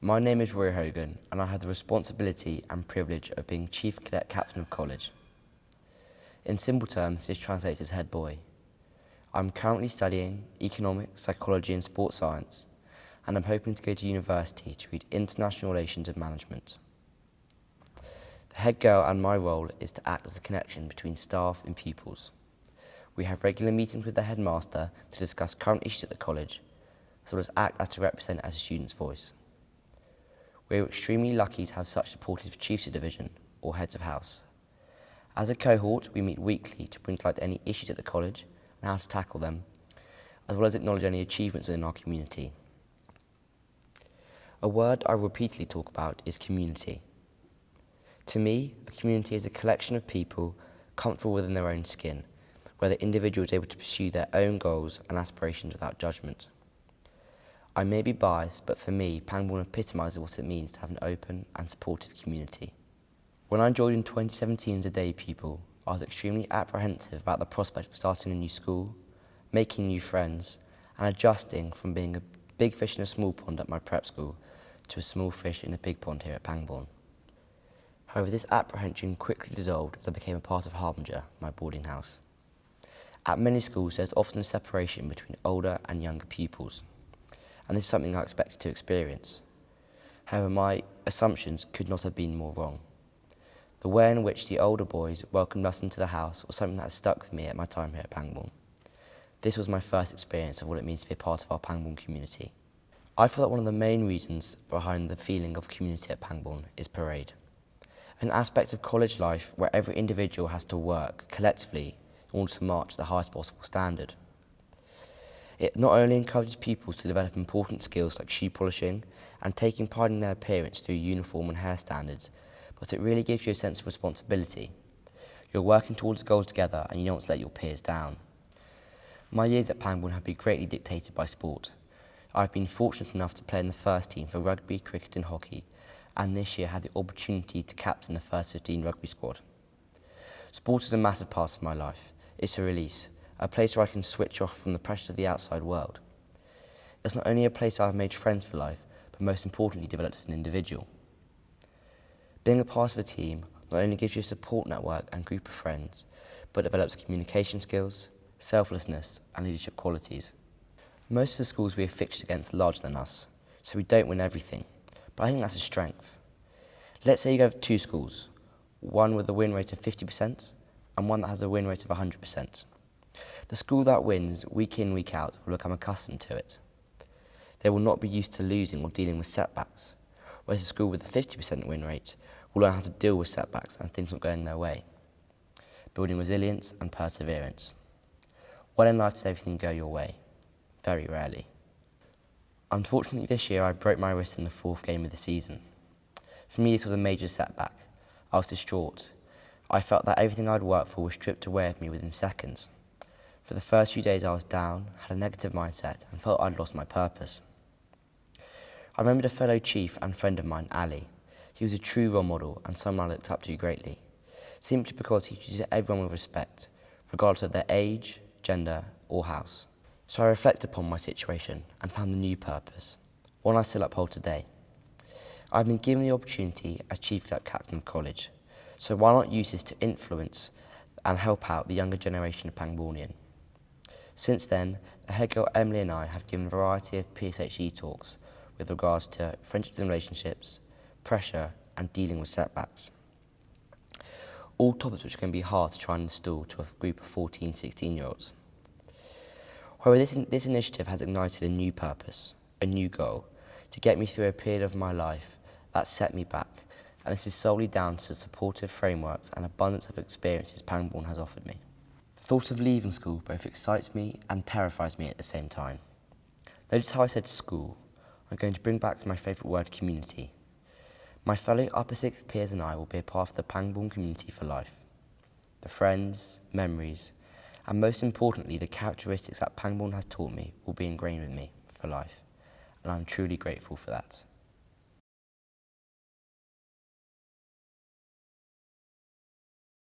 My name is Rory and I have the responsibility and privilege of being Chief Cadet Captain of College. In simple terms, this translates as head boy. I'm currently studying economics, psychology and sports science, and I'm hoping to go to university to read international relations and management. The head girl and my role is to act as the connection between staff and pupils. We have regular meetings with the headmaster to discuss current issues at the college, as well as act as to represent as a student's voice. We are extremely lucky to have such supportive chiefs of division, or heads of house. As a cohort, we meet weekly to bring to light any issues at the college and how to tackle them, as well as acknowledge any achievements within our community. A word I repeatedly talk about is community. To me, a community is a collection of people comfortable within their own skin, where the individual is able to pursue their own goals and aspirations without judgment. I may be biased, but for me, Pangbourne epitomises what it means to have an open and supportive community. When I joined in 2017 as a day pupil, I was extremely apprehensive about the prospect of starting a new school, making new friends, and adjusting from being a big fish in a small pond at my prep school to a small fish in a big pond here at Pangbourne. However, this apprehension quickly dissolved as I became a part of Harbinger, my boarding house. At many schools, there's often a separation between older and younger pupils, and this is something I expected to experience. However, my assumptions could not have been more wrong. The way in which the older boys welcomed us into the house was something that has stuck with me at my time here at Pangbourne. This was my first experience of what it means to be a part of our Pangbourne community. I feel that one of the main reasons behind the feeling of community at Pangbourne is parade, an aspect of college life where every individual has to work collectively in order to march to the highest possible standard. It not only encourages pupils to develop important skills like shoe polishing and taking pride in their appearance through uniform and hair standards, but it really gives you a sense of responsibility. You're working towards a goal together and you don't want to let your peers down. My years at Pangbourne have been greatly dictated by sport. I've been fortunate enough to play in the first team for rugby, cricket and hockey, and this year had the opportunity to captain the first 15 rugby squad. Sport is a massive part of my life. It's a release, a place where I can switch off from the pressures of the outside world. It's not only a place I've made friends for life, but most importantly developed as an individual. Being a part of a team not only gives you a support network and group of friends, but develops communication skills, selflessness and leadership qualities. Most of the schools we are fixed against are larger than us, so we don't win everything, but I think that's a strength. Let's say you go to two schools, one with a win rate of 50% and one that has a win rate of 100%. The school that wins week in, week out will become accustomed to it. They will not be used to losing or dealing with setbacks, whereas a school with a 50% win rate will learn how to deal with setbacks and things not going their way, building resilience and perseverance. When in life does everything go your way? Very rarely. Unfortunately this year I broke my wrist in the fourth game of the season. For me this was a major setback. I was distraught. I felt that everything I'd worked for was stripped away of me within seconds. For the first few days I was down, had a negative mindset and felt I'd lost my purpose. I remembered a fellow chief and friend of mine, Ali. He was a true role model and someone I looked up to greatly, simply because he treated everyone with respect, regardless of their age, gender or house. So I reflected upon my situation and found a new purpose, one I still uphold today. I've been given the opportunity as Chief Cadet Captain of College, so why not use this to influence and help out the younger generation of Pangbournian. Since then, the head girl Emily and I have given a variety of PSHE talks with regards to friendships and relationships, pressure and dealing with setbacks. All topics which can be hard to try and instill to a group of 14, 16-year-olds. However, this initiative has ignited a new purpose, a new goal, to get me through a period of my life that set me back, and this is solely down to the supportive frameworks and abundance of experiences Pangbourne has offered me. The thought of leaving school both excites me and terrifies me at the same time. Notice how I said school. I'm going to bring back to my favourite word, community. My fellow upper sixth peers and I will be a part of the Pangbourne community for life. The friends, memories, and most importantly, the characteristics that Pangbourne has taught me will be ingrained with me for life, and I'm truly grateful for that.